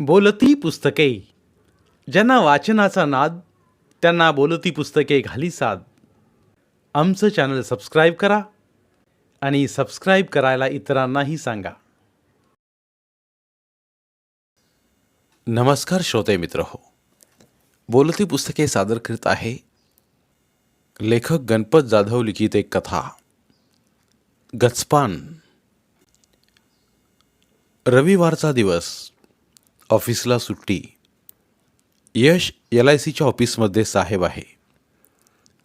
बोलती पुस्तके. ज्यांना वाचनाचा नाद त्यांना बोलती पुस्तके घाली साद. आमचं चॅनल सबस्क्राईब करा आणि सबस्क्राईब करायला इतरांनाही सांगा. नमस्कार श्रोते मित्र हो, बोलती पुस्तके सादर करीत आहे लेखक गणपत जाधव लिखित एक कथा, गचपान. रविवारचा दिवस, ऑफिसला सुट्टी. यश LICच्या ऑफिसमध्ये साहेब आहे.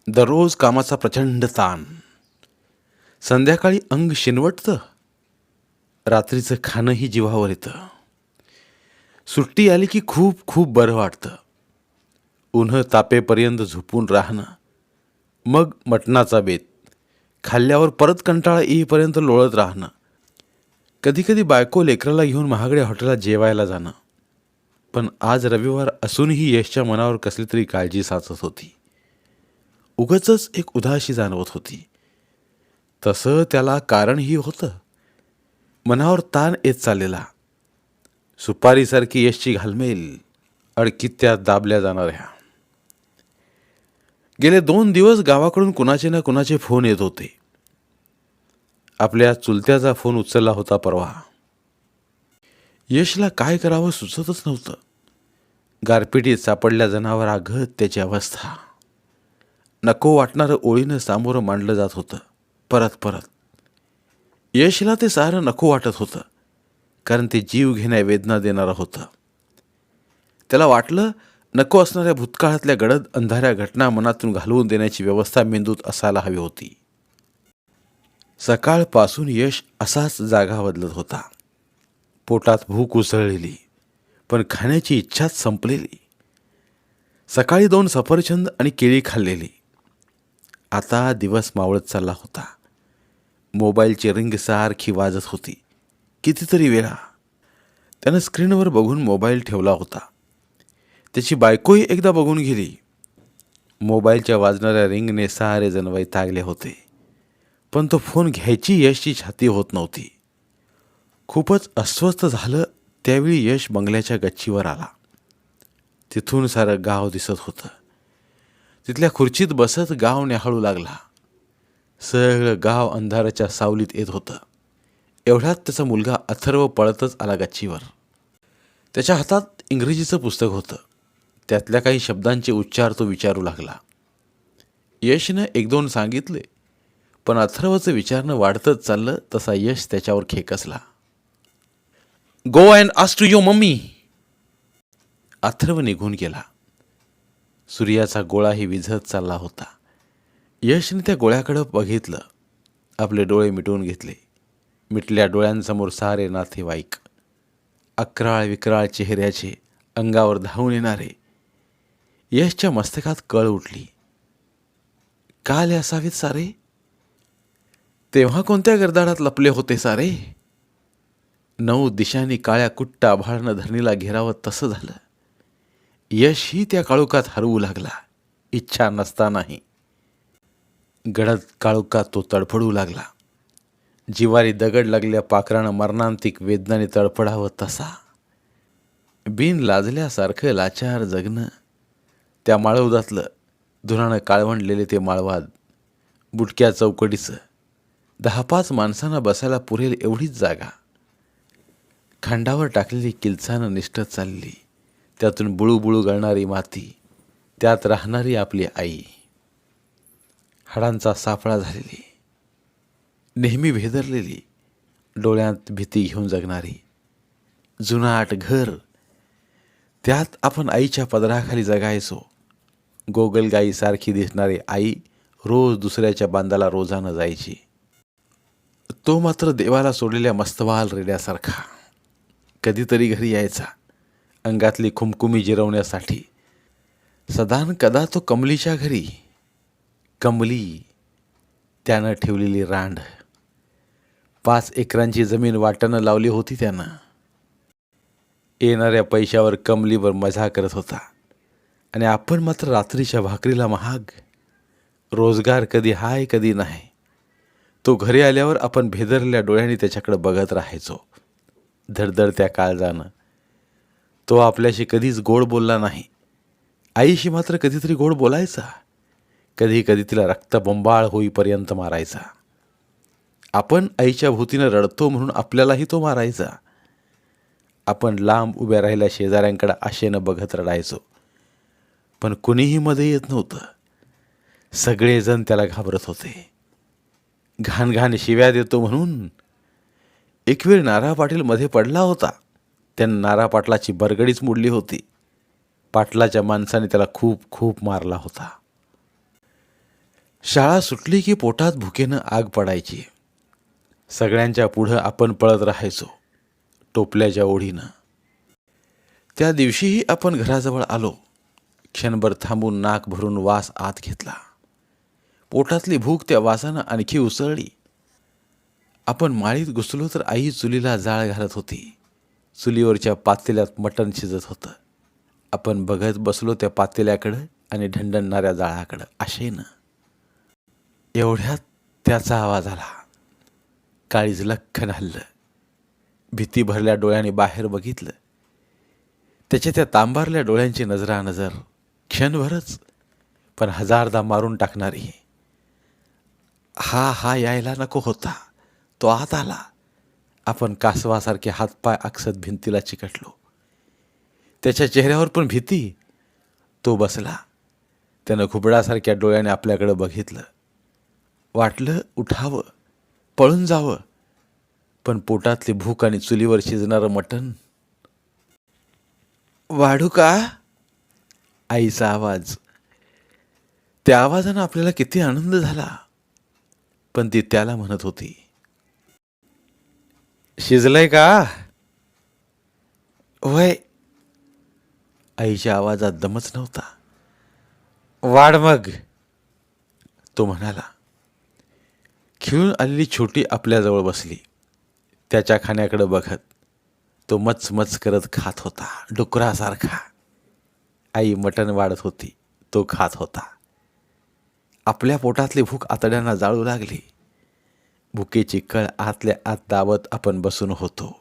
दररोज कामाचा प्रचंड ताण. संध्याकाळी अंग शिनवटतं, रात्रीचं खाणंही जीवावर येतं. सुट्टी आली की खूप खूप बरं वाटतं. उन्ह तापेपर्यंत झोपून राहणं, मग मटणाचा बेत, खाल्ल्यावर परत कंटाळा येईपर्यंत लोळत राहणं. कधीकधी बायको लेकराला घेऊन महागड्या हॉटेलात जेवायला जाणं. पण आज रविवार असूनही यशच्या मनावर कसली तरी काळजी साचत होती. उगाचच एक उदासी जाणवत होती. तसं त्याला कारणही होतं. मनावर ताण येत चाललेला. सुपारीसारखी यशची घालमेल अडकीत त्यात दाबल्या जाणाऱ्या. गेले 2 दिवस गावाकडून कुणाचे ना कुणाचे फोन येत होते. आपल्या चुलत्याचा फोन उचलला होता परवा. यशला काय करावं सुचतच नव्हतं. गारपिटीत सापडल्या जनावरागत त्याची अवस्था. नको वाटणारं ओळीनं सामोरं मांडलं जात होतं परत परत. यशला ते सारं नको वाटत होतं, कारण ते जीव घेण्या वेदना देणारं होतं. त्याला वाटलं नको असणाऱ्या भूतकाळातल्या गडद अंधाऱ्या घटना मनातून घालवून देण्याची व्यवस्था मेंदूत असायला हवी होती. सकाळपासून यश असाच जागा बदलत होता. पोटात भूक उसळलेली, पण खाण्याची इच्छाच संपलेली. सकाळी 2 सफरचंद आणि केळी खाल्लेली. आता दिवस मावळत चालला होता. मोबाईलची रिंग सारखी वाजत होती. कितीतरी वेळा त्यानं स्क्रीनवर बघून मोबाईल ठेवला होता. त्याची बायकोही एकदा बघून गेली. मोबाईलच्या वाजणाऱ्या रिंगने सारे जण वैतागले होते, पण तो फोन घ्यायची यशची छाती होत नव्हती. खूपच अस्वस्थ झालं त्यावेळी यश बंगल्याच्या गच्चीवर आला. तिथून सारं गाव दिसत होतं. तिथल्या खुर्चीत बसत गाव न्याहाळू लागला. सगळं गाव अंधाराच्या सावलीत येत होतं. एवढ्यात त्याचा मुलगा अथर्व पळतच आला गच्चीवर. त्याच्या हातात इंग्रजीचं पुस्तक होतं. त्यातल्या काही शब्दांचे उच्चार तो विचारू लागला. यशनं 1-2 सांगितले, पण अथर्वचं विचारणं वाढतच चाललं तसा यश त्याच्यावर खेकसला. Go and ask to your mummy. Atharva निघून गेला. सूर्याचा गोळाही विझत चालला होता. यशने त्या गोळ्याकडं बघितलं. आपले डोळे मिटवून घेतले. मिटल्या डोळ्यांसमोर सारे नातेवाईक, अक्राळ विक्राळ चेहऱ्याचे, अंगावर धावून येणारे. यशच्या मस्तकात कळ उठली. काल असावेत सारे. तेव्हा कोणत्या गर्दाडात लपले होते सारे. 9 दिशांनी काळ्या कुट्ट आभाळानं धरणीला घेरावं तसं झालं. यशही त्या काळोखात हरवू लागला, इच्छा नसतानाही. गडद काळोखात तो तडफडू लागला. जिवारी दगड लागल्या पाखरानं मरणांतिक वेदनाने तडफडावं तसा. बिन लाजल्यासारखं लाचार जगणं. त्या माळवदातलं धुरानं काळवंडलेले ते माळवाद, बुटक्या चौकटीचं, 10-5 माणसांना बसायला पुरेल एवढीच जागा. खांडावर टाकलेली किलसानं निष्ठत चालली. त्यातून बुळूबुळू गळणारी माती, त्यात राहणारी आपली आई. हाडांचा साफळा झालेली, नेहमी भेदरलेली, डोळ्यात भीती घेऊन जगणारी. जुनाट घर, त्यात आपण आईच्या पदराखाली जगायचो. गोगलगाईसारखी दिसणारी आई रोज दुसऱ्याच्या बांधाला रोजानं जायची. तो मात्र देवाला सोडलेल्या मस्तवाल रेड्यासारखा. कधीतरी घरी यायचा, अंगातली खुमखुमी जिरवण्यासाठी. सदान कदा तो कमलीच्या घरी. कमली, त्यानं ठेवलेली रांड. 5 एकरांची जमीन वाटानं लावली होती त्यानं. येणाऱ्या पैशावर कमलीवर मजा करत होता. आणि आपण मात्र रात्रीच्या भाकरीला महाग. रोजगार कधी हाय कधी नाही. तो घरी आल्यावर आपण भेदरलेल्या डोळ्यांनी त्याच्याकडे बघत राहायचो. धडधड त्या काळजानं. तो आपल्याशी कधीच गोड बोलला नाही. आईशी मात्र कधीतरी गोड बोलायचा. कधी कधी तिला रक्तबंबाळ होईपर्यंत मारायचा. आपण आईच्या भोवतीनं रडतो म्हणून आपल्यालाही तो मारायचा. आपण लांब उभ्या राहिल्या शेजाऱ्यांकडे आशेनं बघत रडायचो. पण कुणीही मध्ये येत नव्हतं. सगळेजण त्याला घाबरत होते. घाण घाण शिव्या देतो म्हणून. एक वेळ नारा पाटील मध्ये पडला होता. त्यानं नारा पाटलाची बरगडीच मोडली होती. पाटलाच्या माणसाने त्याला खूप खूप मारला होता. शाळा सुटली की पोटात भुकेनं आग पडायची. सगळ्यांच्या पुढं आपण पळत राहायचो टोपल्याच्या ओढीनं. त्या दिवशीही आपण घराजवळ आलो. क्षणभर थांबून नाक भरून वास आत घेतला. पोटातली भूक त्या वासानं आणखी उसळली. आपण माळीत घुसलो तर आई चुलीला जाळ घालत होती. चुलीवरच्या पातेल्यात मटण शिजत होतं. आपण बघत बसलो त्या पातेल्याकडं आणि ढणढणणाऱ्या जाळाकडं आशेनं. एवढ्यात त्याचा आवाज आला. काळीज लख्खन हल्लं. भीती भरल्या डोळ्याने बाहेर बघितलं. त्याच्या त्या तांबारल्या डोळ्यांची नजरानजर क्षणभरच पण हजारदा मारून टाकणारी. हा यायला नको होता. तो आत आला. आपण कासवासारखे हातपाय आकसत भिंतीला चिकटलो. त्याच्या चेहऱ्यावर पण भीती. तो बसला. त्यानं घुबडासारख्या डोळ्याने आपल्याकडे बघितलं. वाटलं उठावं, पळून जावं, पण पोटातली भूक आणि चुलीवर शिजणारं मटण. वाढू का? आईचा आवाज. त्या आवाजानं आपल्याला किती आनंद झाला. पण ती त्याला म्हणत होती, शिजलंय का? वय. आईच्या आवाजात दमच नव्हता. वाढ मग, तो म्हणाला. खिळून आलेली छोटी आपल्याजवळ बसली. त्याच्या खाण्याकडे बघत तो मचमच करत खात होता डुकरासारखा. आई मटण वाढत होती. तो खात होता. आपल्या पोटातली भूक आतड्यांना जाळू लागली. भुकेची कळ आतल्या आत दाबत आपण बसून होतो.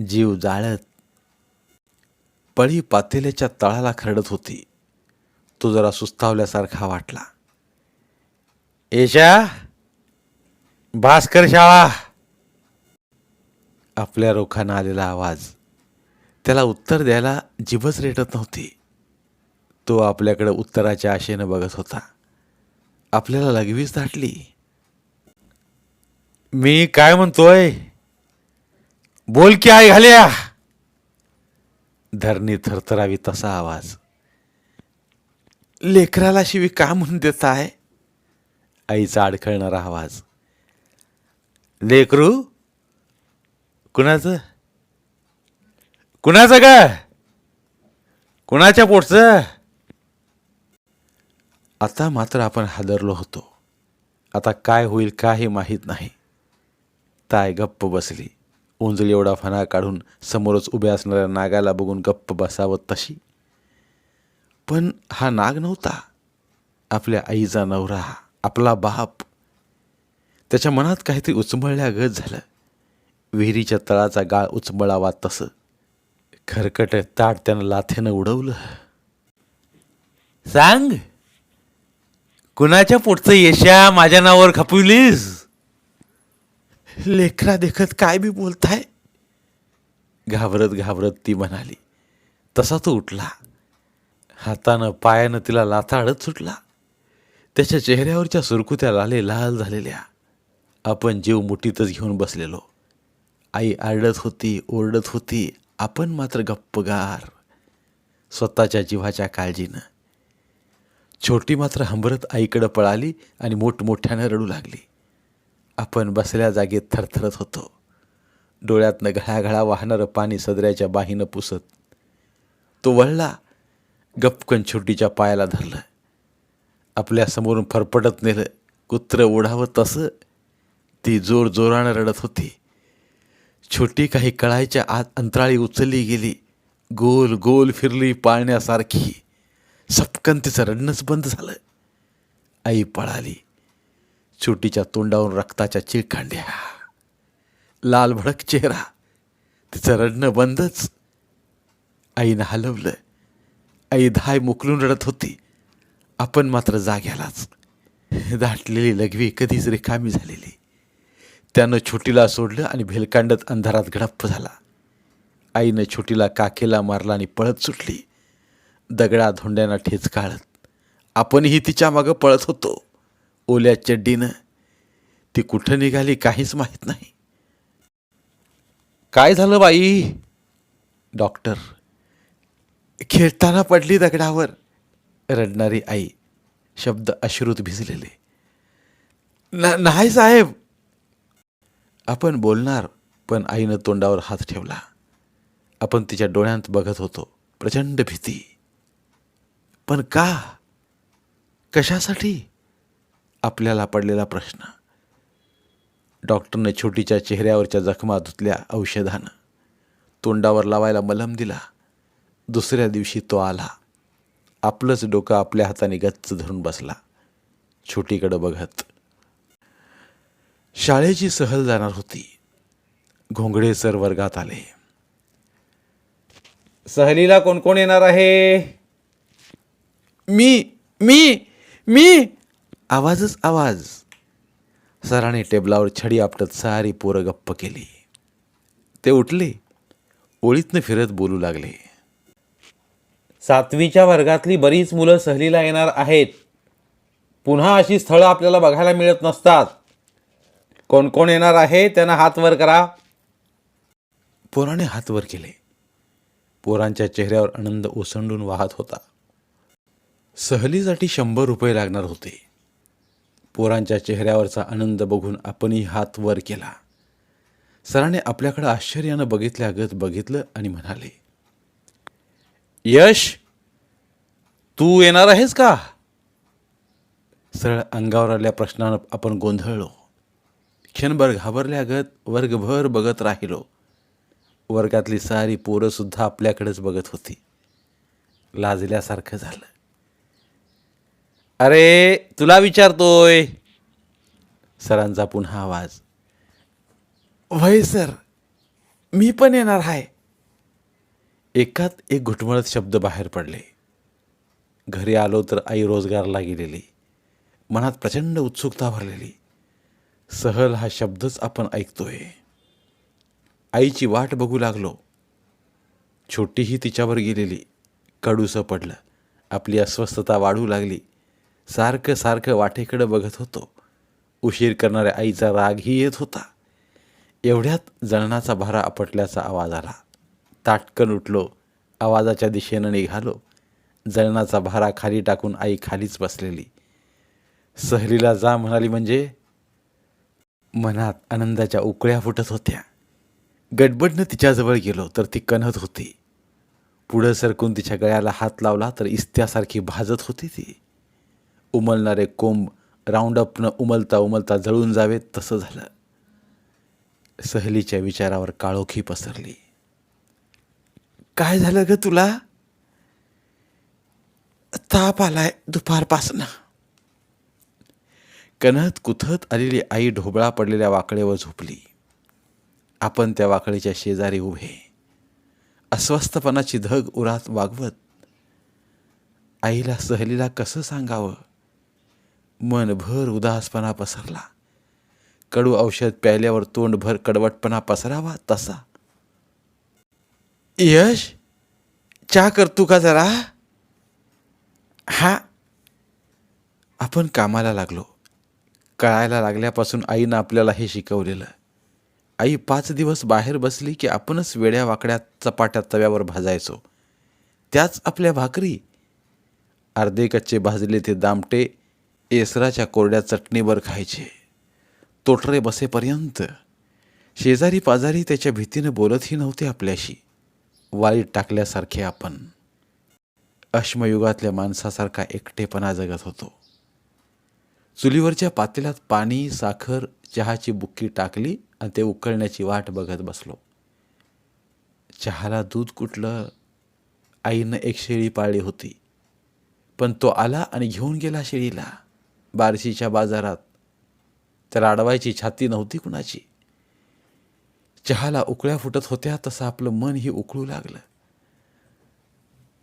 जीव जाळत. पळी पातेल्याच्या तळाला खरडत होती. तो जरा सुस्तावल्यासारखा वाटला. येशा, भास्कर शाळा. आपल्या रोखानं आलेला आवाज. त्याला उत्तर द्यायला जीभच रेटत नव्हती. तो आपल्याकडे उत्तराच्या आशेनं बघत होता. आपल्याला लगवीच दाटली. मी काय म्हणतोय? बोल की आई घाल्या. धरणी थरथरावी तसा आवाज. लेकराला शिवी का म्हणून देताय? आईचा अडखळणारा आवाज. लेकरू? कुणाचं? कुणाचं का? कुणाच्या पोटचं? आता मात्र आपण हादरलो होतो. आता काय होईल काही माहीत नाही. ताय गप्प बसली. उंजळी एवढा फणा काढून समोरच उभ्या असणाऱ्या नागाला बघून गप्प बसावं तशी. पण हा नाग नव्हता. आपल्या आईचा नवरा, आपला बाप. त्याच्या मनात काहीतरी उचमळल्यागत झालं. विहिरीच्या तळाचा गाळ उचमळावा तसं. खरकट ताट त्यानं लाथेनं उडवलं. सांग, कुणाच्या पोटचं येशा माझ्या नावावर खपविलीस? लेकरा देखत काय बी बोलताय? घाबरत घाबरत ती म्हणाली. तसा तो उठला. हातानं पायानं तिला लाथाडत सुटला. त्याच्या चेहऱ्यावरच्या सुरकुत्या लाले लाल झालेल्या. आपण जीव मुठीतच घेऊन बसलेलो. आई आरडत होती, ओरडत होती. आपण मात्र गप्पगार, स्वतःच्या जीवाच्या काळजीनं. छोटी मात्र हंबरत आईकडं पळाली आणि मोठमोठ्यानं रडू लागली. आपण बसल्या जागेत थरथरत होतो. डोळ्यातनं घळाघळा वाहणारं पाणी सदऱ्याच्या बाहीनं पुसत. तो वळला. गपकन छोटीच्या पायाला धरलं. आपल्यासमोरून फरफटत नेलं. कुत्रं ओढावं तसं. ती जोर जोरानं रडत होती. छोटी काही कळायच्या आत अंतराळी उचलली गेली. गोल गोल फिरली पाळण्यासारखी. सपकन तिचं रडणंच बंद झालं. आई पळाली. छोटीच्या तोंडावरून रक्ताच्या चिळकांड्या. लाल भडक चेहरा. तिचं रडणं बंदच. आईनं हलवलं. आई धाय मुकलून रडत होती. आपण मात्र जाग्यालाच. दाटलेली लघवी कधीच रिकामी झालेली. त्यानं छोटीला सोडलं आणि भेलकांडत अंधारात गडप्प झाला. आईनं छोटीला काखेला मारला आणि पळत सुटली. दगडा धोंड्यानं ठेच काढत आपणही तिच्या मागं पळत होतो. ओल्या चड्डीनं. ती कुठं निघाली काहीच माहीत नाही. काय झालं बाई? डॉक्टर. खेळताना पडली दगडावर. रडणारी आई. शब्द अश्रूत भिजलेले. नाही साहेब. आपण बोलणार, पण आईनं तोंडावर हात ठेवला. आपण तिच्या डोळ्यांत बघत होतो. प्रचंड भीती. पण का? कशासाठी? आपल्याला पडलेला प्रश्न. डॉक्टरने छोटीच्या चेहऱ्यावरच्या जखमा धुतल्या औषधानं. तोंडावर लावायला मलम दिला. दुसऱ्या दिवशी तो आला. आपलंच डोकं आपल्या हाताने गच्च धरून बसला, छोटीकडं बघत. शाळेची सहल जाणार होती. घोंगडे सर वर्गात आले. सहलीला कोण कोण येणार आहे? मी मी मी आवाजच आवाज. सराने टेबलावर छडी आपटत सारी पोरं गप्प केली. ते उठले. ओळीतनं फिरत बोलू लागले. 7वीच्या वर्गातली बरीच मुलं सहलीला येणार आहेत. पुन्हा अशी स्थळं आपल्याला बघायला मिळत नसतात. कोण कोण येणार आहे त्यांना हात वर करा. पोराने हात वर केले. पोरांच्या चेहऱ्यावर आनंद ओसंडून वाहत होता. सहलीसाठी 100 रुपये लागणार होते. पोरांच्या चेहऱ्यावरचा आनंद बघून आपणही हात वर केला. सराने आपल्याकडे आश्चर्यानं बघितल्यागत बघितलं आणि म्हणाले, यश, तू येणार आहेस का? सरळ अंगावर आल्या प्रश्नानं आपण गोंधळलो. क्षणभर घाबरल्यागत वर्गभर बघत राहिलो. वर्गातली सारी पोरं सुद्धा आपल्याकडेच बघत होती. लाजल्यासारखं झालं. अरे तुला विचारतोय. सरांचा पुन्हा आवाज. वय सर, मी पण येणार आहे. एकात एक घुटमळत शब्द बाहेर पडले. घरी आलो तर आई रोजगारला गेलेली. मनात प्रचंड उत्सुकता भरलेली. सहल हा शब्दच आपण ऐकतोय. आईची वाट बघू लागलो. छोटीही तिच्यावर गेलेली. कडूसं पडलं. आपली अस्वस्थता वाढू लागली. सारखं सारखं वाटेकडं बघत होतो. उशीर करणाऱ्या आईचा रागही येत होता. एवढ्यात जळणाचा भारा आपटल्याचा आवाज आला. ताटकन उठलो. आवाजाच्या दिशेनं निघालो. जळणाचा भारा खाली टाकून आई खालीच बसलेली. सहलीला जा म्हणाली म्हणजे? मनात आनंदाच्या उकळ्या फुटत होत्या. गडबडनं तिच्याजवळ गेलो तर ती कणत होती. पुढं सरकून तिच्या गळ्याला हात लावला तर इस्त्यासारखी भाजत होती ती. उमलणारे कोंब राऊंडअपनं उमलता उमलता जळून जावेत तसं झालं. सहलीच्या विचारावर काळोखी पसरली. काय झालं ग तुला? ताप आलाय दुपारपासनं. कणत कुथत आलेली आई ढोबळा पडलेल्या वाकडेवर झोपली. आपण त्या वाकडेच्या शेजारी उभे. अस्वस्थपणाची धग उरात वागवत. आईला सहलीला कसं सांगावं? मनभर उदासपणा पसरला. कडू औषध प्यायल्यावर तोंडभर कडवटपणा पसरावा तसा. यश, चहा करतो का जरा? हा. आपण कामाला लागलो. कळायला लागल्यापासून आईनं आपल्याला हे शिकवलेलं. आई 5 दिवस बाहेर बसली की आपणच वेड्या वाकड्या चपाट्या तव्यावर भाजायचो. त्याच आपल्या भाकरी. अर्धे कच्चे भाजले ते दामटे एसराच्या कोरड्या चटणीवर खायचे. तोटरे बसेपर्यंत. शेजारी पाजारी त्याच्या भीतीनं बोलतही नव्हते आपल्याशी. वाईट टाकल्यासारखे आपण. अश्मयुगातल्या माणसासारखा एकटेपणा जगत होतो. चुलीवरच्या पातेल्यात पाणी, साखर, चहाची बुक्की टाकली आणि ते उकळण्याची वाट बघत बसलो. चहाला दूध कुठलं? आईनं एक शेळी पाळली होती. पण तो आला आणि घेऊन गेला शेळीला बार्शीच्या बाजारात. त्याला अडवायची छाती नव्हती कुणाची. चहाला उकळ्या फुटत होत्या तसं आपलं मनही उकळू लागलं.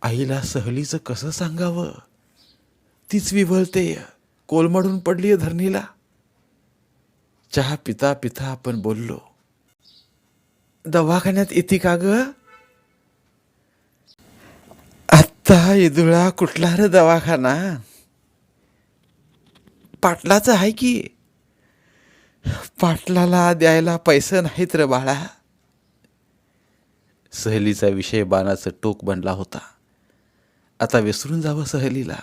आईला सहलीचं कसं सांगावं? तीच विव्हळते, कोलमडून पडलीय धरणीला. चहा पिता पिता आपण बोललो, दवाखान्यात येते का ग? आत्ता इदुळा कुठला रे दवाखाना? पाटलाचं आहे की. पाटलाला द्यायला पैसे नाहीत रे बाळा. सहलीचा विषय बाणाचं टोक बनला होता. आता विसरून जावं सहलीला.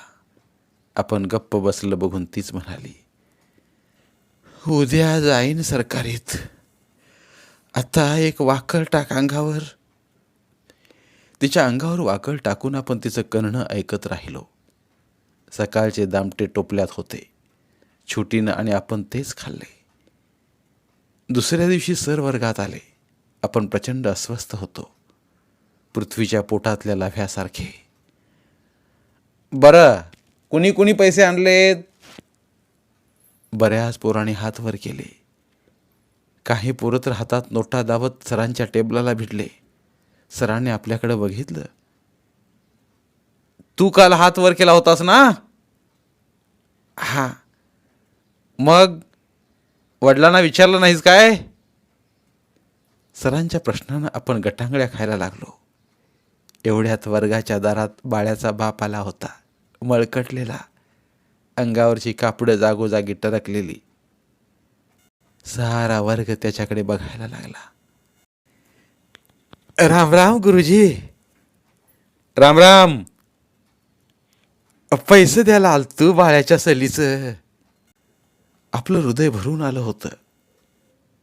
आपण गप्प बसलं बघून तीच म्हणाली, उद्या जाईन सरकारीत. आता एक वाकळ टाक अंगावर. तिच्या अंगावर वाकळ टाकून आपण तिचं कणणं ऐकत राहिलो. सकाळचे दामटे टोपल्यात होते. छोटीनं आणि आपण तेच खाल्ले. दुसऱ्या दिवशी सर वर्गात आले. आपण प्रचंड अस्वस्थ होतो, पृथ्वीच्या पोटातल्या लाव्यासारखे. बरं, कुणी कुणी पैसे आणलेत? बऱ्याच पोरांनी हात वर केले. काही पोरं तर हातात नोटा दावत सरांच्या टेबलाला भिडले. सरांनी आपल्याकडे बघितलं. तू काल हात वर केला होतास ना? हा. मग वडिलांना विचारलं नाहीस काय? सरांच्या प्रश्नानं आपण गटांगळ्या खायला लागलो. एवढ्यात वर्गाच्या दारात बाळ्याचा बाप आला होता, मळकटलेला, अंगावरची कापडं जागोजागी टरकलेली. सारा वर्ग त्याच्याकडे बघायला लागला. राम राम गुरुजी. राम राम. पैसे द्यायला आलतो बाळ्याच्या सहलीचं. आपलं हृदय भरून आलं होतं.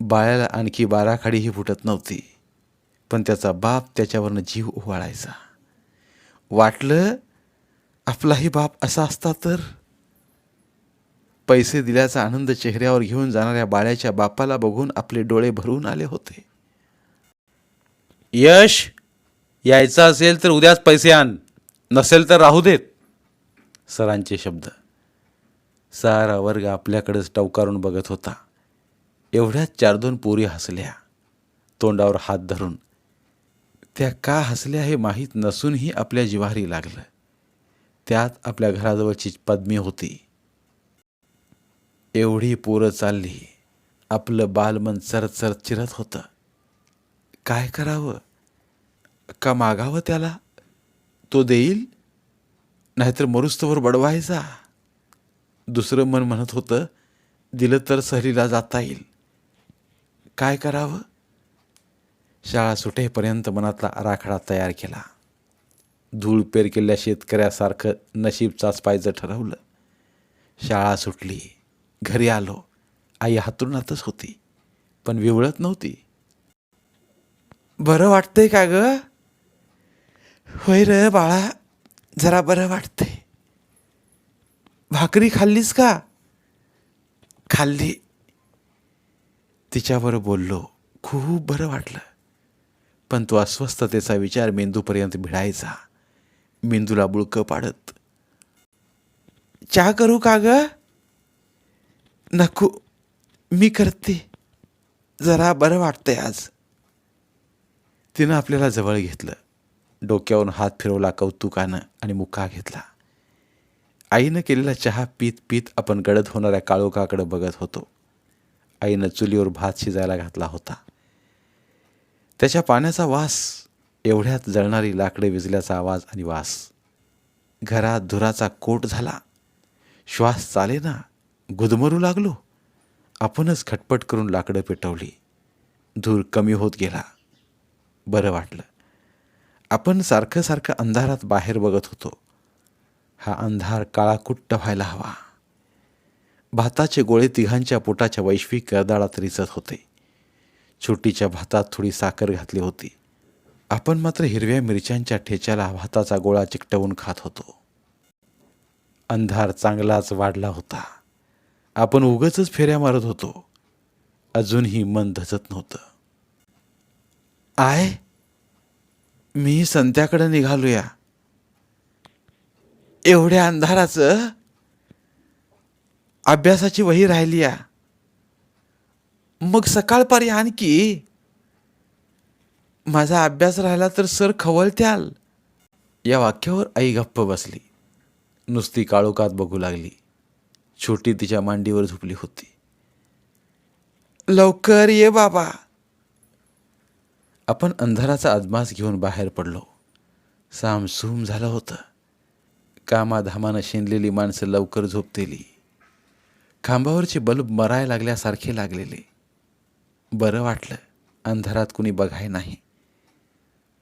बाळ्याला आणखी बाराखाडीही फुटत नव्हती, पण त्याचा बाप त्याच्यावरनं जीव उवाळायचा. वाटलं आपलाही बाप असा असता तर. पैसे दिल्याचा आनंद चेहऱ्यावर घेऊन जाणाऱ्या बाळ्याच्या बापाला बघून आपले डोळे भरून आले होते. यश, यायचं असेल तर उद्याच पैसे आण, नसेल तर राहू देत. सरांचे शब्द. सारा वर्ग आपल्याकडेच टवकारून बघत होता. एवढ्यात 4-2 पोरी हसल्या, तोंडावर हात धरून. त्या का हसल्या हे माहीत नसूनही आपल्या जिव्हारी लागलं. त्यात आपल्या घराजवळची पद्मी होती. एवढी पोरं चालली, आपलं बालमन चरचर चिरत होतं. काय करावं? का मागावं त्याला? तो देईल, नाहीतर मरुस्तवर बडवायचा. दुसरं मन म्हणत होतं, दिलं तर सहलीला जाता येईल. काय करावं? शाळा सुटेपर्यंत मनातला आराखडा तयार केला. धूळ पेर केलेल्या शेतकऱ्यासारखं नशीब चाचपायचं ठरवलं. शाळा सुटली, घरी आलो. आई हातरुणातच होती, पण विवळत नव्हती. बरं वाटतंय का ग? होय रे बाळा, जरा बरं वाटतंय. भाकरी खाल्लीस का? खाल्ली. तिच्यावर बोललो. खूप बरं वाटलं, पण तो अस्वस्थतेचा विचार मेंदूपर्यंत भिडायचा, मेंदूला बुळकं पाडत. चहा करू का ग? नको, मी करते. जरा बरं वाटतंय आज. तिनं आपल्याला जवळ घेतलं. डोक्यावरून हात फिरवला कौतुकानं आणि मुका घेतला. आईनं केलेला चहा पीत पीत आपण गडद होणाऱ्या काळोखाकडे बघत होतो. आईनं चुलीवर भात शिजायला घातला होता. त्याच्या पाण्याचा वास, एवढ्यात जळणारी लाकडे विजल्याचा आवाज आणि वास. घरात धुराचा कोट झाला. श्वास चालेना, गुदमरू लागलो. आपणच खटपट करून लाकडं पेटवली. धूर कमी होत गेला. बरं वाटलं. आपण सारखं सारखं अंधारात बाहेर बघत होतो. हा अंधार काळाकुट्ट व्हायला हवा. भाताचे गोळे तिघांच्या पोटाच्या वैश्विक करदाळात रिचत होते. छोटीच्या भातात थोडी साखर घातली होती. आपण मात्र हिरव्या मिरच्यांच्या ठेच्याला भाताचा गोळा चिकटवून खात होतो. अंधार चांगलाच वाढला होता. आपण उगाचच फेऱ्या मारत होतो. अजूनही मन धजत नव्हतं. आय, मी संत्याकडे निघालोया. एवढ्या अंधाराचं अभ्यासाची वही राहिली या. मग सकाळपारी आणखी माझा अभ्यास राहिला तर सर खवळत्याल. या वाक्यावर आई गप्प बसली. नुसती काळोखात बघू लागली. छोटी तिच्या मांडीवर झोपली होती. लवकर ये बाबा. आपण अंधाराचा अदमास घेऊन बाहेर पडलो. सामसूम झालं होतं. कामाधामानं शेणलेली माणसं लवकर झोपतेली. खांबावरचे बल्ब मराय लागल्यासारखे लागलेले. बरं वाटलं, अंधारात कुणी बघाय नाही.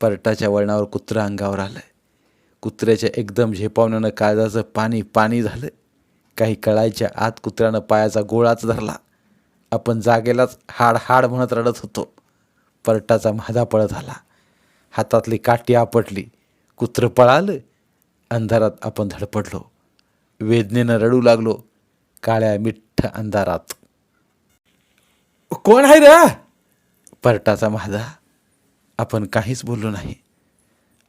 परटाच्या वळणावर कुत्रं अंगावर आलं. कुत्र्याच्या एकदम झेपावण्यानं काळजाचं पाणी पाणी झालं. काही कळायच्या आत कुत्र्यानं पायाचा गोळाच धरला. आपण जागेलाच हाड हाड म्हणत रडत होतो. परटाचा म्हादा पळत आला. हातातली काठी आपटली. कुत्रं पळालं. अंधारात आपण धडपडलो. वेदनेनं रडू लागलो. काळ्या मिठ्ठ अंधारात. कोण आहे रे? परटाचा म्हादा. आपण काहीच बोललो नाही.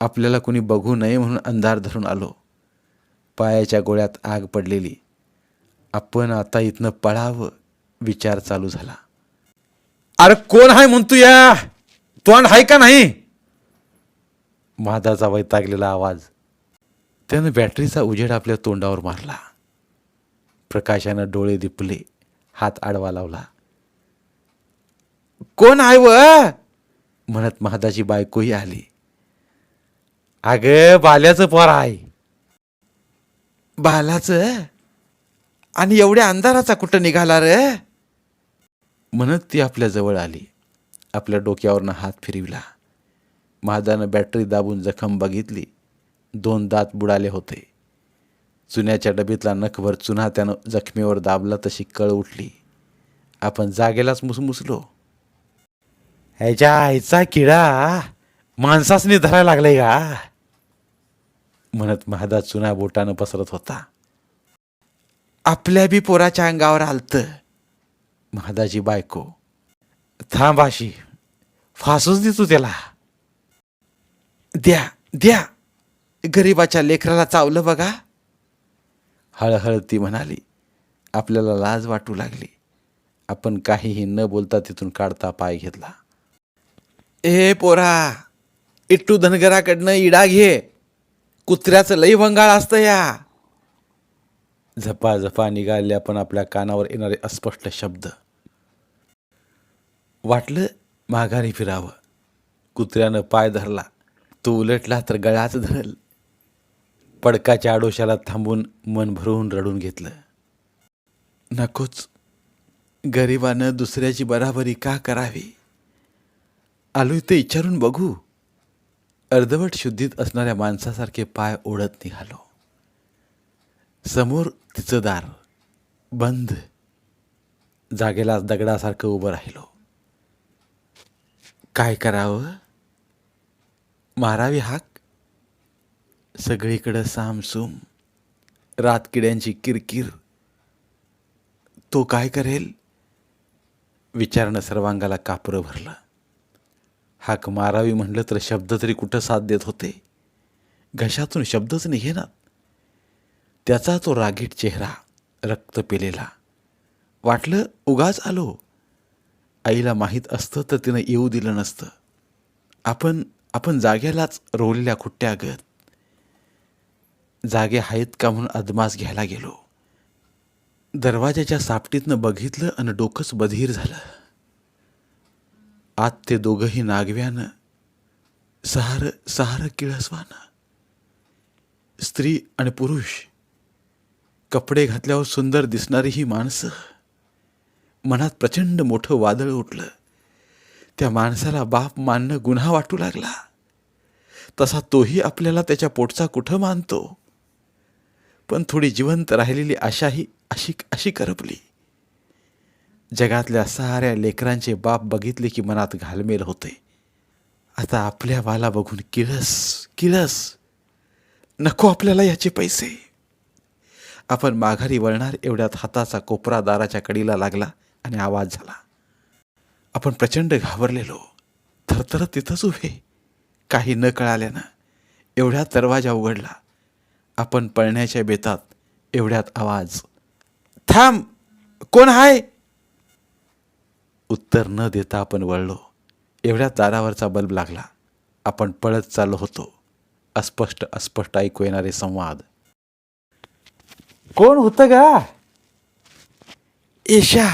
आपल्याला कुणी बघू नये म्हणून अंधार धरून आलो. पायाच्या गोळ्यात आग पडलेली. आपण आता इथनं पळावं विचार चालू झाला. अरे कोण आहे म्हणतो या? तोंड आहे का नाही? म्हादाचा वैतागलेला आवाज. त्यानं बॅटरीचा उजेड आपल्या तोंडावर मारला. प्रकाशानं डोळे दिपले. हात आडवा लावला. कोण आहे व? म्हणत म्हादाची बायकोही आली. अगं बाल्याचं पोर आहे. बालाचं? आणि एवढ्या अंधाराचा कुठं निघाला रे? म्हणत ती आपल्या जवळ आली. आपल्या डोक्यावरनं हात फिरविला. म्हादानं बॅटरी दाबून जखम बघितली. 2 दात बुडाले होते. चुन्याच्या डबीतला नखभर चुना त्यानं जखमेवर दाबला तशी कळ उठली. आपण जागेलाच मुसमुसलो. ह्याच्या आईचा किडा माणसासनी धरायला लागलाय का? म्हणत म्हादा चुना बोटानं पसरत होता. आपल्या बी पोराच्या अंगावर आलतं. म्हादाची बायको. थांबाशी फासूच दे तू त्याला. द्या द्या, गरीबाच्या लेकराला चावलं बघा. हळहळ ती म्हणाली. आपल्याला लाज वाटू लागली. आपण काहीही न बोलता तिथून काढता पाय घेतला. ए पोरा, इट्टू धनगराकडनं इडा घे. कुत्र्याचं लई भंगाळ असतं या. झपाझपा निघाले आपण आपल्या कानावर येणारे अस्पष्ट शब्द. वाटलं माघारी फिरावं. कुत्र्यानं पाय धरला. तो उलटला तर गळाच धरल. पडकाच्या आडोशाला थांबून मन भरून रडून घेतलं. नकोच, गरिबानं दुसऱ्याची बराबरी का करावी? आलोय ते विचारून बघू. अर्धवट शुद्धीत असणाऱ्या माणसासारखे पाय ओढत निघालो. समोर तिचं दार बंद. जागेला दगडासारखं उभं राहिलो. काय करावं? मारावी हाक? सगळीकडं सामसूम. रातकिड्यांची किरकिर. तो काय करेल? विचारणं सर्वांगाला कापरं भरलं. हाक मारावी म्हणलं तर शब्द तरी कुठं साथ देत होते. घशातून शब्दच निघेनात. त्याचा तो रागीट चेहरा, रक्त पेलेला. वाटलं उगाच आलो. आईला माहीत असतं तर तिनं येऊ दिलं नसतं. आपण जाग्यालाच रोवलेल्या खुट्ट्यागत. जागे आहेत का म्हणून अदमास घ्यायला गेलो. दरवाजाच्या सापटीतनं बघितलं आणि डोकंच बधीर झालं. आत ते दोघंही नागव्यानं, सहार किळसवानं. स्त्री आणि पुरुष. कपडे घातल्यावर सुंदर दिसणारी ही माणसं. मनात प्रचंड मोठं वादळ उठलं. त्या माणसाला बाप मानणं गुन्हा वाटू लागला. तसा तोही आपल्याला त्याच्या पोटचा कुठं मानतो. पण थोडी जिवंत राहिलेली आशाही अशी करपली. जगातल्या साऱ्या लेकरांचे बाप बघितले की मनात घालमेल होते. आता आपल्या बाला बघून किळस. नको आपल्याला याचे पैसे. आपण माघारी वळणार एवढ्यात हाताचा कोपरा दाराच्या कडीला लागला आणि आवाज झाला. आपण प्रचंड घाबरलेलो. थरथरत तिथंच उभे. काही न कळाल्यानं एवढ्यात दरवाजा उघडला. आपण पळण्याच्या बेतात एवढ्यात आवाज. थांब, कोण आहे? उत्तर न देता आपण वळलो. एवढ्यात दारावरचा बल्ब लागला. आपण पळत चाललो होतो. अस्पष्ट अस्पष्ट ऐकू येणारे संवाद. कोण होतं गा? येशा.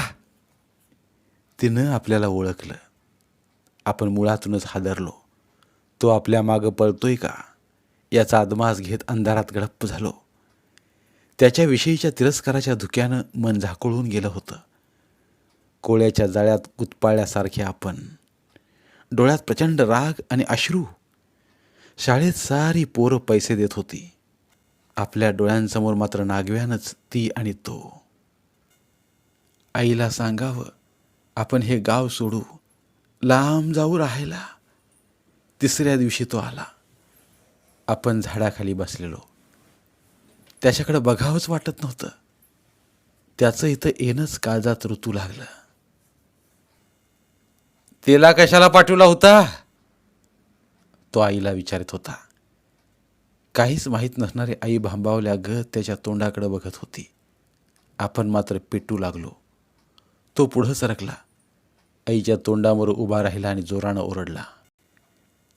तिनं आपल्याला ओळखलं. आपण मुळातूनच हादरलो. तो आपल्या मागं पळतोय का याचा अदमास घेत अंधारात गडप झालो. त्याच्याविषयीच्या तिरस्काराच्या धुक्यानं मन झाकोळून गेलं होतं. कोळ्याच्या जाळ्यात गुदपाळल्यासारखे आपण. डोळ्यात प्रचंड राग आणि अश्रू. शाळेत सारी पोरं पैसे देत होती. आपल्या डोळ्यांसमोर मात्र नागव्यानच ती आणि तो. आईला सांगावं आपण हे गाव सोडू, लांब जाऊ राहायला. तिसऱ्या दिवशी तो आला. आपण झाडाखाली बसलेलो. त्याच्याकडे बघावंच वाटत नव्हतं. त्याचं इथं येणंच काळजात ऋतू लागलं. तिला कशाला पाठवला होता? तो आईला विचारत होता. काहीच माहीत नसणारी आई भांबावल्या गत त्याच्या तोंडाकडे बघत होती. आपण मात्र पेटू लागलो. तो पुढं सरकला. आईच्या तोंडावर उभा राहिला आणि जोरानं ओरडला.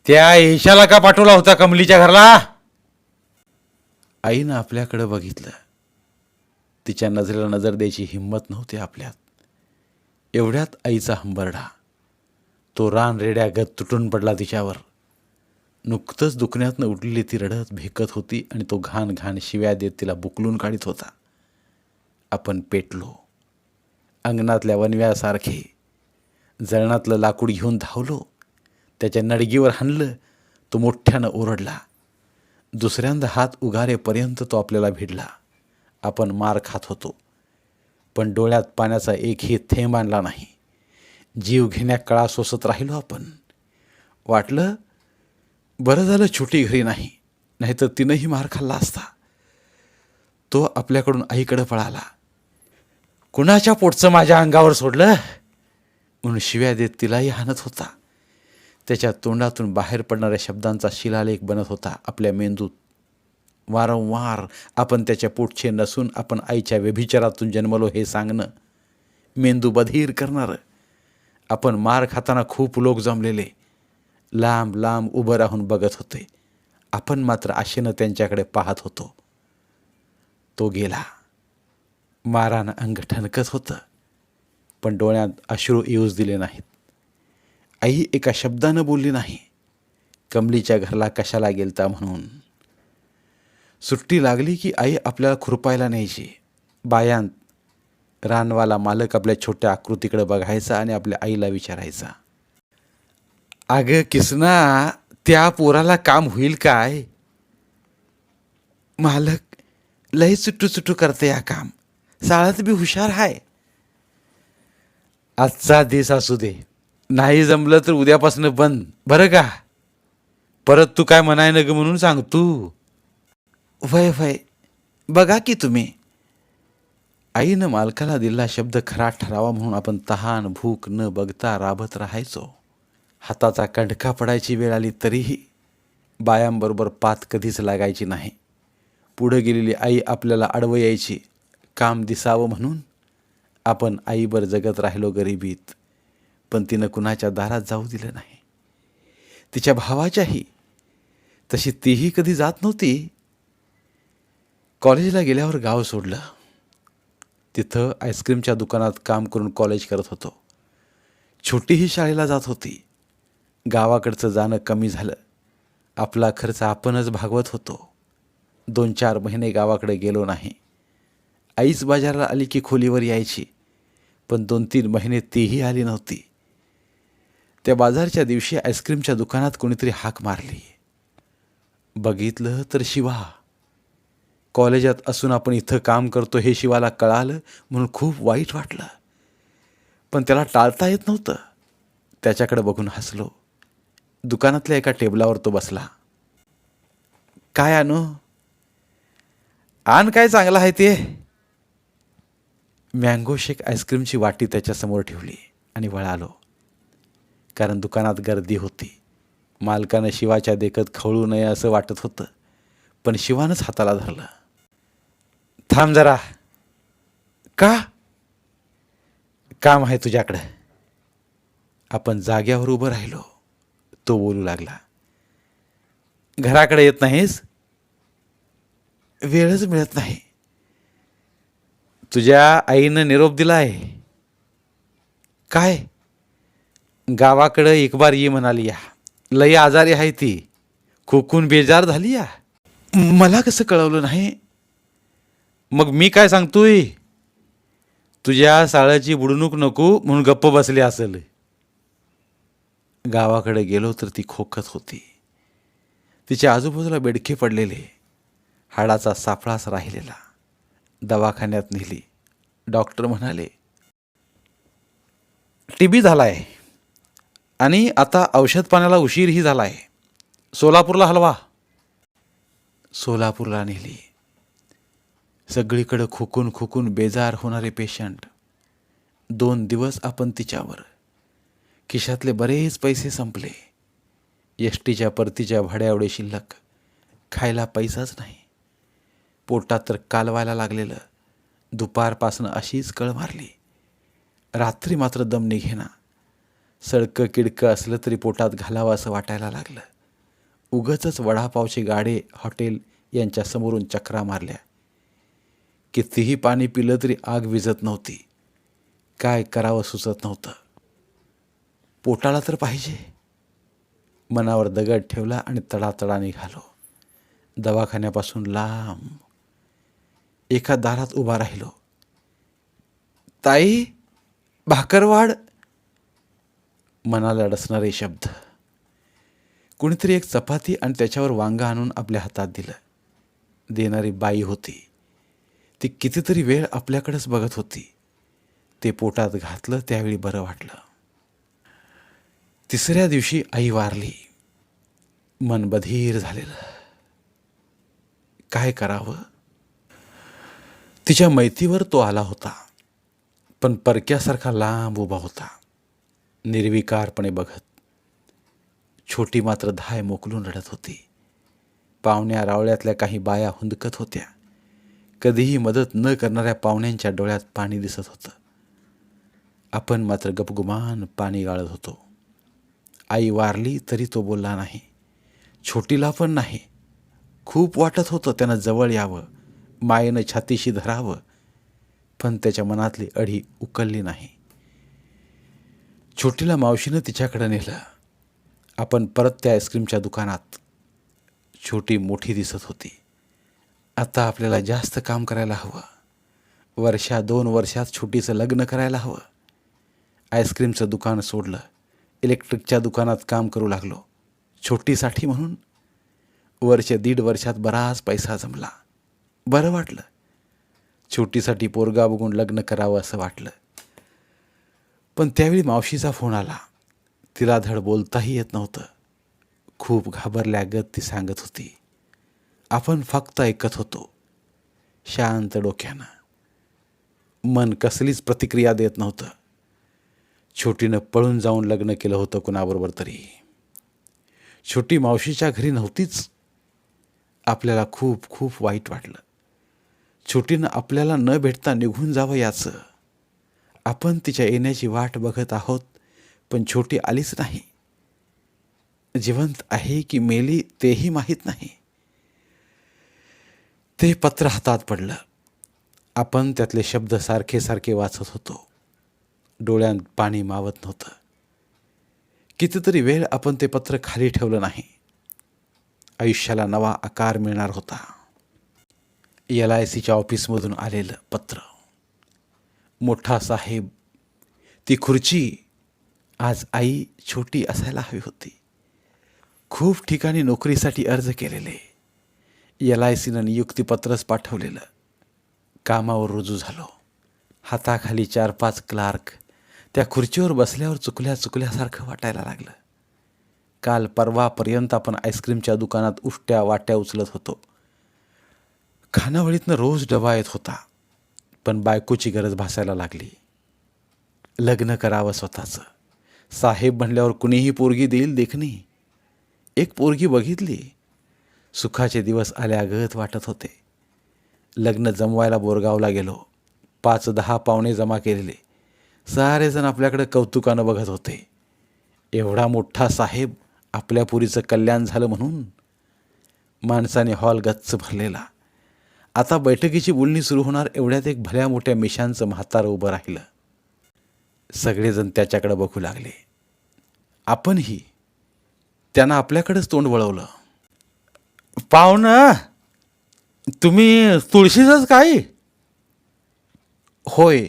त्या येशाला का पाठवला होता कमलीच्या घरला? आईनं आपल्याकडे बघितलं. तिच्या नजरेला नजर द्यायची हिंमत नव्हती आपल्यात. एवढ्यात आईचा हंबरडा. तो रान रेड्यागत तुटून पडला तिच्यावर. नुकतंच दुखण्यातनं उठलेली ती रडत भेकत होती आणि तो घाण घाण शिव्या देत तिला बुकलून काढीत होता. आपण पेटलो. अंगणातल्या वनव्यासारखे जळणातलं लाकूड घेऊन धावलो. त्याच्या नडगीवर हाणलं. तो मोठ्यानं ओरडला. दुसऱ्यांदा हात उगारेपर्यंत तो आपल्याला भिडला. आपण मार खात होतो, पण डोळ्यात पाण्याचा एकही थेंब आणला नाही. जीव घेण्या कळा सोसत राहिलो आपण. वाटलं बरं झालं छोटी घरी नाही, नाहीतर तिनंही मार खाल्ला असता. तो आपल्याकडून आईकडे पळाला. कुणाच्या पोटचं माझ्या अंगावर सोडलं म्हणून शिव्या देत तिलाही हाणत होता. त्याच्या तोंडातून बाहेर पडणाऱ्या शब्दांचा शिलालेख बनत होता आपल्या मेंदूत. वारंवार आपण त्याच्या पोटचे नसून आपण आईच्या व्यभिचारातून जन्मलो हे सांगणं मेंदू बधीर करणारं. आपण मार खाताना खूप लोक जमलेले लांब लांब उभं राहून बघत होते. आपण मात्र आशेनं त्यांच्याकडे पाहत होतो. तो गेला. मारानं अंग ठणकत होतं, पण डोळ्यात अश्रू येऊच दिले नाहीत. आई एका शब्दानं बोलली नाही. कमलीच्या घरला कशाला गेलता म्हणून. सुट्टी लागली की आई आपल्याला खुरपायला न्यायची. बायांत रानवाला मालक आपल्या छोट्या आकृतीकडे बघायचा आणि आपल्या आईला विचारायचा, अगं किसना, त्या पोराला काम होईल काय? मालक लय चुटू चुटू करते या काम, साळात बी हुशार हाय. आजचा दिस असू दे, नाही जमलं तर उद्यापासून बंद बरं का. परत तू काय म्हणाय न ग म्हणून सांग तू. वय वय बघा की तुम्ही. आईनं मालकाला दिलेला शब्द खरा ठरावा म्हणून आपण तहान भूक न बघता राबत राहायचो. हाताचा कंडका पडायची वेळ आली तरीही बायांबरोबर पात कधीच लागायची नाही. पुढं गेलेली आई आपल्याला अडवं यायची काम दिसावं म्हणून. आपण आईवर जगत राहिलो गरिबीत, पण तिनं कुणाच्या दारात जाऊ दिलं नाही. तिच्या भावाच्याही. तशी तीही कधी जात नव्हती. कॉलेजला गेल्यावर गाव सोडलं. तिथं आईस्क्रीमच्या दुकानात काम करून कॉलेज करत होतो. छोटीही शाळेला जात होती. गावाकडचं जाणं कमी झालं. आपला खर्च आपणच भागवत होतो. 2-4 महिने गावाकडे गेलो नाही. आईच बाजाराला आली की खोलीवर यायची, पण 2-3 महिने तीही आली नव्हती. त्या बाजारच्या दिवशी आईस्क्रीमच्या दुकानात कोणीतरी हाक मारली. बघितलं तर शिवा. कॉलेजात असून आपण इथं काम करतो हे शिवाला कळालं म्हणून खूप वाईट वाटलं, पण त्याला टाळता येत नव्हतं. त्याच्याकडे बघून हसलो. दुकानातल्या एका टेबलावर तो बसला. काय आणू? आण काय चांगलं आहे ते. मँगो शेक आईस्क्रीमची वाटी त्याच्यासमोर ठेवली आणि वळालो. कारण दुकानात गर्दी होती. मालकानं शिवाच्या देखत खवळू नये असं वाटत होतं, पण शिवानंच हाताला धरलं. थांब जरा. का? काम आहे तुझ्याकडं. आपण जाग्यावर उभं राहिलो. तो बोलू लागला. घराकडे येत नाहीस? वेळच मिळत नाही. तुझ्या आईनं निरोप दिला आहे. काय? गावाकडं एक बार ये म्हणाली या. लई आजारी आहे ती. खोकून बेजार झाली या. मला कसं कळवलं नाही? मग मी काय सांगतोय? तुझ्या साळाची बुडणूक नको म्हणून गप्प बसली असेल. गावाकडे गेलो तर ती खोकत होती. तिच्या आजूबाजूला बेडके पडलेले, हाडाचा सापळाच राहिलेला. दवाखान्यात नेली. डॉक्टर म्हणाले टीबी झालाय आणि आता औषध पाण्याला उशीरही झालाय. सोलापूरला हलवा. सोलापूरला नेली. सगळीकडे खोकून खोकून बेजार होणारे पेशंट. 2 दिवस आपण तिच्यावर. खिशातले बरेच पैसे संपले. एसटीच्या परतीच्या भाड्याएवढे शिल्लक. खायला पैसाच नाही. पोटात तर कालवायला लागलेलं. दुपारपासनं अशीच कळ मारली. रात्री मात्र दम निघेना. सडकं किडकं असलं तरी पोटात घालावं असं वाटायला लागलं. उगाचच वडापावचे गाडे हॉटेल यांच्या समोरून चक्रा मारल्या. कितीही पाणी पिलं तरी आग विझत नव्हती. काय करावं सुचत नव्हतं. पोटाला तर पाहिजे. मनावर दगड ठेवला आणि तडातडा निघालो. दवाखान्यापासून लांब. एका दारात उभा राहिलो. ताई, भाकरवाड. मनाला डसणारे शब्द. कुणीतरी एक चपाती आणि त्याच्यावर वांग आणून आपल्या हातात दिलं. देणारी बाई होती. ती कितीतरी वेळ आपल्याकडेच बघत होती. ते पोटात घातलं त्यावेळी बरं वाटलं. 3ऱ्या दिवशी आई वारली. मन बधीर झालेलं. काय करावं? तिच्या मैतीवर तो आला होता, पण परक्यासारखा लांब उभा होता, निर्विकारपणे बघत. छोटी मात्र धाय मोकलून रडत होती. पाहुण्या रावळ्यातल्या काही बाया हुंदकत होत्या. कधीही मदत न करणाऱ्या पाहुण्यांच्या डोळ्यात पाणी दिसत होतं. आपण मात्र गपगुमान पाणी गाळत होतो. आई वारली तरी तो बोलला नाही. छोटीला पण नाही. खूप वाटत होतं त्यानं जवळ यावं, मायेनं छातीशी धरावं, पण त्याच्या मनातली अढी उकलली नाही. छोटीला मावशीनं तिच्याकडे नेलं. आपण परत त्या आईस्क्रीमच्या दुकानात. छोटी मोठी दिसत होती. आता आपल्याला जास्त काम करायला हवं. 2 वर्षात छोटीचं लग्न करायला हवं. आईस्क्रीमचं दुकान सोडलं. इलेक्ट्रिकच्या दुकानात काम करू लागलो. छोटीसाठी म्हणून. 1.5 वर्षात बराच पैसा जमला. बरं वाटलं. छोटीसाठी पोरगा बघून लग्न करावं असं वाटलं. पण त्यावेळी मावशीचा फोन आला. तिला धड बोलताही येत नव्हतं. खूप घाबरल्यागत ती सांगत होती. आपण फक्त ऐकत होतो, शांत डोक्यानं. मन कसलीच प्रतिक्रिया देत नव्हतं. छोटीनं पळून जाऊन लग्न केलं होतं कुणाबरोबर तरी. छोटी मावशीच्या घरी नव्हतीच. आपल्याला खूप खूप वाईट वाटलं. छोटीनं आपल्याला न भेटता निघून जावं याचं. आपण तिच्या येण्याची वाट बघत आहोत, पण छोटी आलीच नाही. जिवंत आहे की मेली तेही माहीत नाही. ते पत्र हातात पडलं. आपण त्यातले शब्द सारखे सारखे वाचत होतो. डोळ्यात पाणी मावत नव्हतं. कितीतरी वेळ आपण ते पत्र खाली ठेवलं नाही. आयुष्याला नवा आकार मिळणार होता. LICच्या ऑफिसमधून आलेलं पत्र. मोठा साहेब, ती खुर्ची. आज आई छोटी असायला हवी होती. खूप ठिकाणी नोकरीसाठी अर्ज केलेले. LICनं नियुक्तीपत्रच पाठवलेलं. कामावर रुजू झालो. हाताखाली 4-5 क्लार्क. त्या खुर्चीवर बसल्यावर चुकल्यासारखं वाटायला लागलं. काल परवापर्यंत आपण आईस्क्रीमच्या दुकानात उष्ट्या वाट्या उचलत होतो. खानावळीतनं रोज डबा येत होता. पण बायकोची गरज भासायला लागली. लग्न करावं स्वतःचं. साहेब म्हणल्यावर कुणीही पोरगी देईल देखणी. एक पोरगी बघितली. सुखाचे दिवस आल्यागत वाटत होते. लग्न जमवायला बोरगावला गेलो. 5-10 पाहुणे जमा केलेले. सारेजण आपल्याकडे कौतुकानं बघत होते. एवढा मोठा साहेब, आपल्या पुरीचं कल्याण झालं म्हणून. माणसाने हॉल गच्च भरलेला. आता बैठकीची बोलणी सुरू होणार एवढ्यात एक भल्या मोठ्या मिशांचं म्हातारं उभं राहिलं. सगळेजण त्याच्याकडे बघू लागले. आपणही. त्यानं आपल्याकडेच तोंड वळवलं. पाहुणं, तुम्ही तुळशीचंच काय? होय.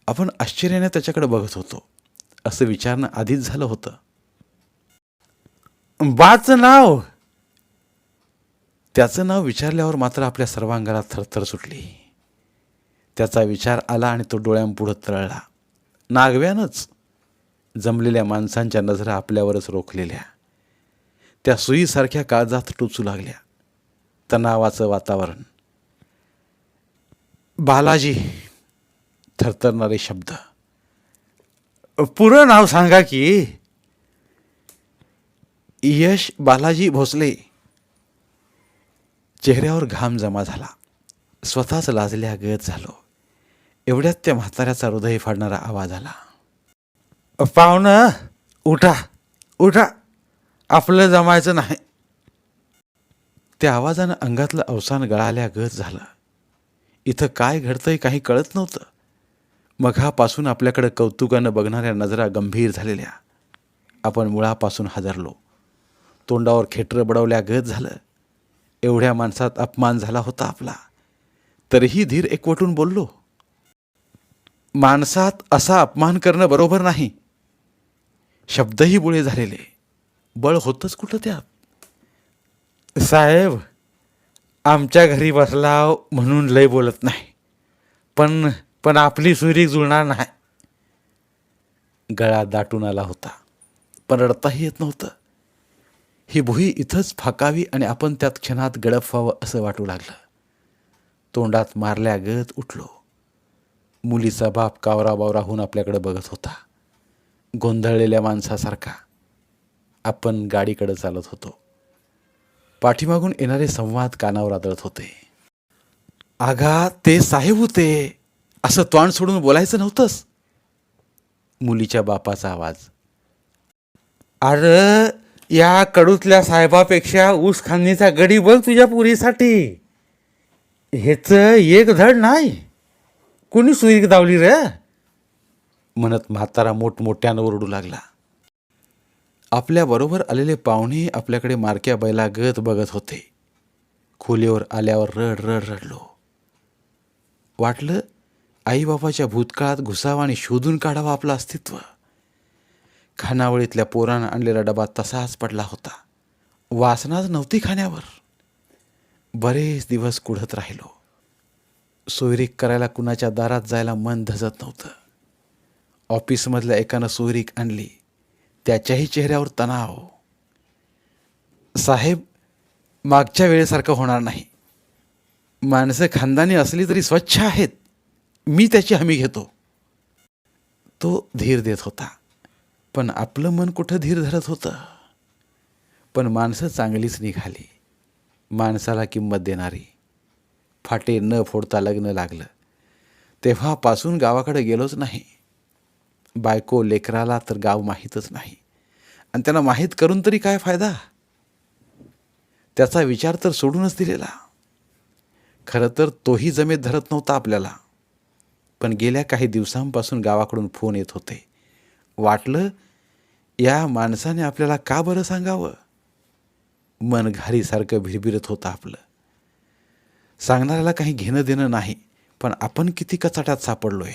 आपण आश्चर्याने त्याच्याकडे बघत होतो. असं विचारणं आधीच झालं होतं. बाचं नाव? त्याचं नाव विचारल्यावर मात्र आपल्या सर्वांगाला थरथर सुटली. त्याचा विचार आला आणि तो डोळ्यांपुढं तळला. नागव्यानंच जमलेल्या माणसांच्या नजरा आपल्यावरच रोखलेल्या. त्या सुईसारख्या काळजात टोचू लागल्या. तणावाचं वातावरण. बालाजी. थरथरणारे शब्द. पुरं नाव सांगा की. यश बालाजी भोसले. चेहऱ्यावर घाम जमा झाला. स्वतःच लाजल्यागत झालो. एवढ्यात त्या म्हाताऱ्याचा हृदय फाडणारा आवाज आला. पाहुणं, उठा उठा, आपलं जमायचं नाही. त्या आवाजानं अंगातलं अवसान गळाल्यागत झालं. इथं काय घडतंय काही कळत नव्हतं. मघापासून आपल्याकडे कौतुकानं बघणाऱ्या नजरा गंभीर झालेल्या. आपण मुळापासून हादरलो. तोंडावर खेटरं बडवल्यागत झालं. एवढ्या माणसात अपमान झाला होता आपला. तरीही धीर एकवटून बोललो. माणसात असा अपमान करणं बरोबर नाही. शब्दही बुळे झालेले. बळ होतंच कुठं त्यात. साहेब, आमच्या घरी बसलाव म्हणून लय बोलत नाही, पण आपली सुरी जुळणार नाही. गळा दाटून आला होता, पण रडताही येत नव्हतं. ही भुई इथंच फाकावी आणि आपण त्यात क्षणात गडप व्हावं असं वाटू लागलं. तोंडात मारल्यागत उठलो. मुलीचा बाप कावराबावरा होऊन आपल्याकडे बघत होता, गोंधळलेल्या माणसासारखा. आपण गाडीकडे चालत होतो. पाठीमागून येणारे संवाद कानावर आदळत होते. आगा, ते साहेब होते असं तोंड सोडून बोलायचं नव्हतंस. मुलीच्या बापाचा आवाज. अरे, या कडूतल्या साहेबापेक्षा ऊस खांदीचा गडी बघ तुझ्या पुरीसाठी. हेच एक धड नाही, कोणी सुईक दावली रे, म्हणत म्हातारा मोठमोठ्यानं ओरडू लागला. आपल्याबरोबर आलेले पाहुणे आपल्याकडे मारक्या बैलागत बघत होते. खोलीवर आल्यावर रड रड रडलो. वाटलं आईबापाच्या भूतकाळात घुसावं आणि शोधून काढावं आपलं अस्तित्व. खानावळीतल्या पोरानं आणलेला डबा तसाच पडला होता. वासनाच नव्हती खाण्यावर. बरेच दिवस कुढत राहिलो. सोयरीक करायला कुणाच्या दारात जायला मन धजत नव्हतं. ऑफिसमधल्या एकानं सोयरीक आणली. त्याच्याही चेहऱ्यावर तणाव. साहेब, मागच्या वेळेसारखं होणार नाही. माणसं खानदानी असली तरी स्वच्छ आहेत. मी त्याची हमी घेतो. तो धीर देत होता, पण आपलं मन कुठं धीर धरत होतं. पण माणसं चांगलीच निघाली. माणसाला किंमत देणारी. फाटे न फोडता लग्न लागलं. तेव्हापासून गावाकडे गेलोच नाही. बायको लेकराला तर गाव माहीतच नाही, आणि त्यांना माहीत करून तरी काय फायदा. त्याचा विचार तर सोडूनच दिलेला. खरं तर तोही जमेत धरत नव्हता आपल्याला. पण गेल्या काही दिवसांपासून गावाकडून फोन येत होते. वाटलं या माणसाने आपल्याला का बरं सांगावं. मन घारीसारखं भिरभिरत होतं आपलं. सांगणाऱ्याला काही घेणं देणं नाही, पण आपण किती कचाट्यात सापडलोय.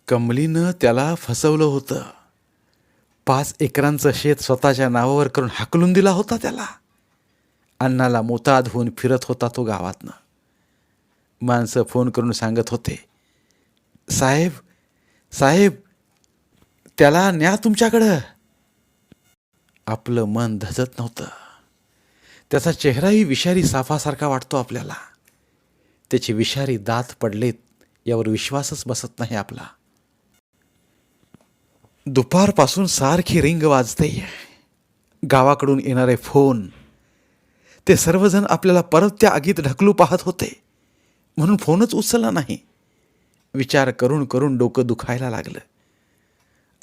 कमलीनं त्याला फसवलं होतं. 5 एकरांचं शेत स्वतःच्या नावावर करून हाकलून दिला होता त्याला. अन्नाला मोताद होऊन फिरत होता तो गावातनं. माणसं फोन करून सांगत होते, साहेब साहेब, त्याला न्या तुमच्याकडं. आपलं मन धजत नव्हतं. त्याचा चेहराही विषारी साफासारखा वाटतो आपल्याला. त्याचे विषारी दात पडलेत यावर विश्वासच बसत नाही आपला. दुपारपासून सारखी रिंग वाजते. गावाकडून येणारे फोन. ते सर्वजण आपल्याला परत त्या आगीत ढकलू पाहत होते, म्हणून फोनच उचलला नाही. विचार करून करून डोकं दुखायला लागलं.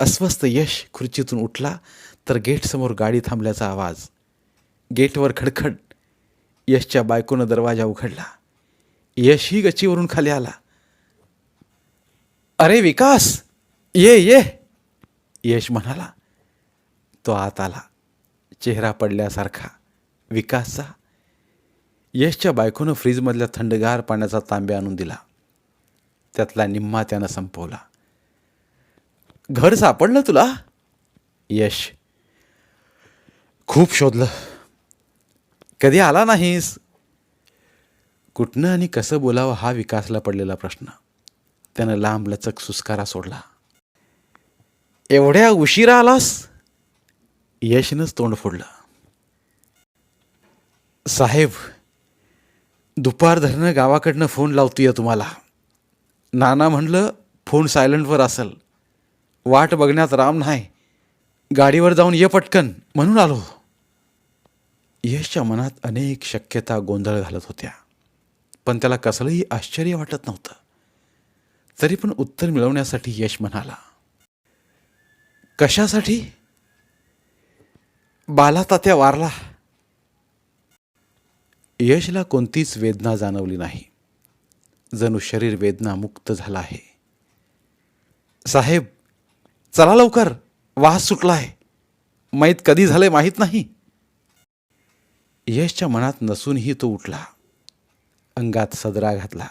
अस्वस्थ यश खुर्चीतून उठला तर गेटसमोर गाडी थांबल्याचा आवाज. गेटवर खडखड. यशच्या बायकोनं दरवाजा उघडला. यशही गच्चीवरून खाली आला. अरे विकास, ये ये, यश म्हणाला. तो आत आला. चेहरा पडल्यासारखा विकासचा. यशच्या बायकोनं फ्रीजमधल्या थंडगार पाण्याचा तांब्या आणून दिला. त्यातला निम्मा त्यानं संपवला. घर सापडलं तुला? यश: खूप शोधलं. कधी आला नाहीस? कुठनं आणि कसं बोलावं हा विकासला पडलेला प्रश्न. त्यानं लांब लचक सुस्कारा सोडला. एवढ्या उशिरा आलास? यशनंच तोंड फोडलं. साहेब, दुपार धरणं गावाकडनं फोन लावतोय तुम्हाला. नाना म्हणलं फोन सायलंटवर असेल. वाट बघण्यात राम नाही. गाडीवर जाऊन ये पटकन म्हणून आलो. यशच्या मनात अनेक शक्यता गोंधळ घालत होत्या, पण त्याला कसलंही आश्चर्य वाटत नव्हतं. तरी पण उत्तर मिळवण्यासाठी यश म्हणाला. कशासाठी? बाला तात्या वारला. यशला कोणतीच वेदना जाणवली नाही. जणू शरीर वेदना मुक्त झाला आहे. साहेब, चला लवकर, वास सुटलाय. मैत कधी झालंय माहीत नाही. यशच्या मनात नसूनही तो उठला. अंगात सदरा घातला.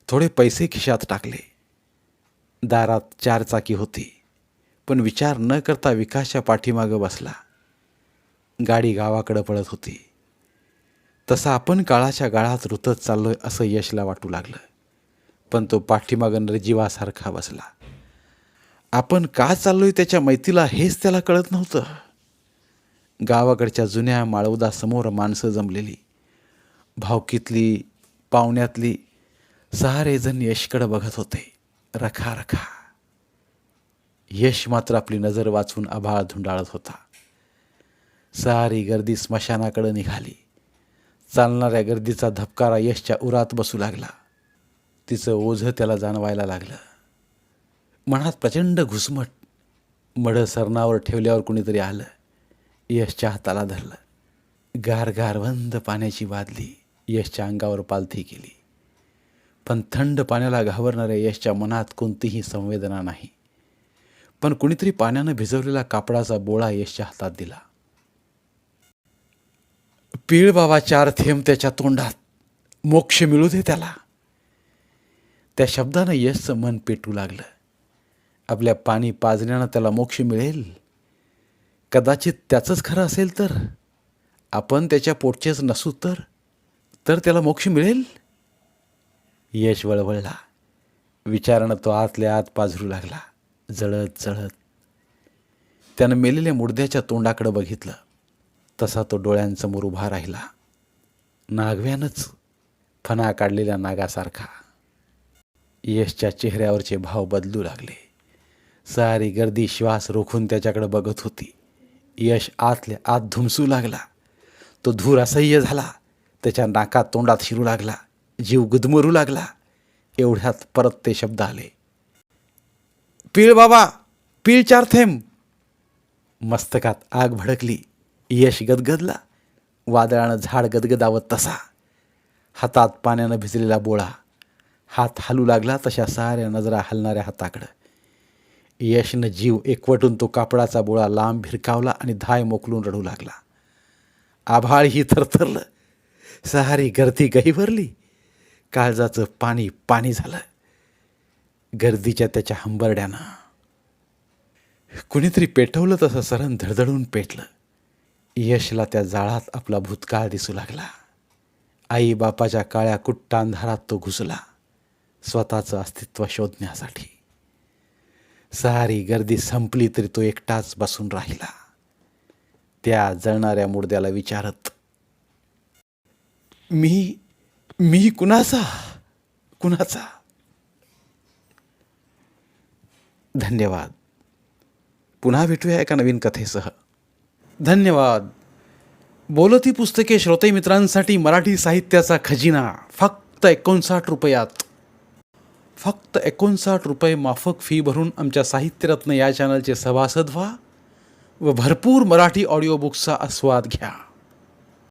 थोडे पैसे खिशात टाकले. दारात 4 चाकी होती, पण विचार न करता विकासच्या पाठीमागं बसला. गाडी गावाकडं पळत होती. तसा आपण काळाच्या गाळात रुतत चाललोय असं यशला वाटू लागलं. पण तो पाठीमागं निर्जीवासारखा बसला. आपण का चाललोय त्याच्या मैतीला हेच त्याला कळत नव्हतं. गावाकडच्या जुन्या माळवदासमोर माणसं जमलेली, भावकीतली, पाहुण्यातली, सारेजण यशकडं बघत होते रखा रखा. यश मात्र आपली नजर वाचून आभाळ धुंडाळत होता. सारी गर्दी स्मशानाकडे निघाली. चालणाऱ्या गर्दीचा धबकारा यशच्या उरात बसू लागला. तिचं ओझं त्याला जाणवायला लागलं. मनात प्रचंड घुसमट. मढं सरणावर ठेवल्यावर कुणीतरी आलं. यशच्या हाताला धरलं. गार गार बंद पाण्याची बादली यशच्या अंगावर पालथी केली. पण थंड पाण्याला घाबरणाऱ्या यशच्या मनात कोणतीही संवेदना नाही. पण कुणीतरी पाण्यानं भिजवलेला कापडाचा बोळा यशच्या हातात दिला. पीळ बाबा 4 थेंब त्याच्या तोंडात, मोक्ष मिळू दे त्याला. त्या शब्दानं यशचं मन पेटू लागलं. आपल्या पाणी पाजण्यानं त्याला मोक्ष मिळेल. कदाचित त्याचंच खरं असेल तर, आपण त्याच्या पोटचेच नसू तर त्याला मोक्ष मिळेल. यश वळवळला. विचारानं तो आतल्या आत पाझरू लागला. जळत जळत त्यानं मेलेल्या मुडद्याच्या तोंडाकडे बघितलं. तसा तो डोळ्यांसमोर उभा राहिला, नागव्यानंच, फणा काढलेल्या नागासारखा. यशच्या चेहऱ्यावरचे भाव बदलू लागले. सारी गर्दी श्वास रोखून त्याच्याकडे बघत होती. यश आतल्या आत धुमसू लागला. तो धूर असह्य झाला. त्याच्या नाकात तोंडात शिरू लागला. जीव गुदमरू लागला. एवढ्यात परत ते शब्द आले. पीळ बाबा, पीळ 4 थेंब. मस्तकात आग भडकली. यश गदगदला. वादळानं झाड गदगदावत तसा. हातात पाण्यानं भिजलेला बोळा. हात हलू लागला तशा साऱ्या नजरा हलणाऱ्या हाताकडं. यशनं जीव एकवटून तो कापडाचा बोळा लांब भिरकावला आणि धाय मोकलून रडू लागला. आभाळही थरथरलं. सारी गर्दी गहिवरली. काळजाचं पाणी पाणी झालं. गर्दीच्या त्याच्या हंबरड्यानं कुणीतरी पेटवलं तसं सरण धडधडून पेटलं. यशला त्या जाळात आपला भूतकाळ दिसू लागला. आई बापाच्या काळ्या कुट्ट अंधारात तो घुसला, स्वतःचं अस्तित्व शोधण्यासाठी. सारी गर्दी संपली तरी तो एकटाच बसून राहिला, त्या जळणाऱ्या मुडद्याला विचारत, मी कुणाचा? धन्यवाद. पुन्हा भेटूया एका नवीन कथेसह. धन्यवाद. बोलती पुस्तके श्रोते मित्रांसाठी मराठी साहित्याचा खजिना फक्त 59 रुपयात. फक्त 59 रुपये माफक फी भरून आमच्या साहित्यरत्न या चॅनलचे सभासद व्हा व भरपूर मराठी ऑडिओ बुक्सचा आस्वाद घ्या.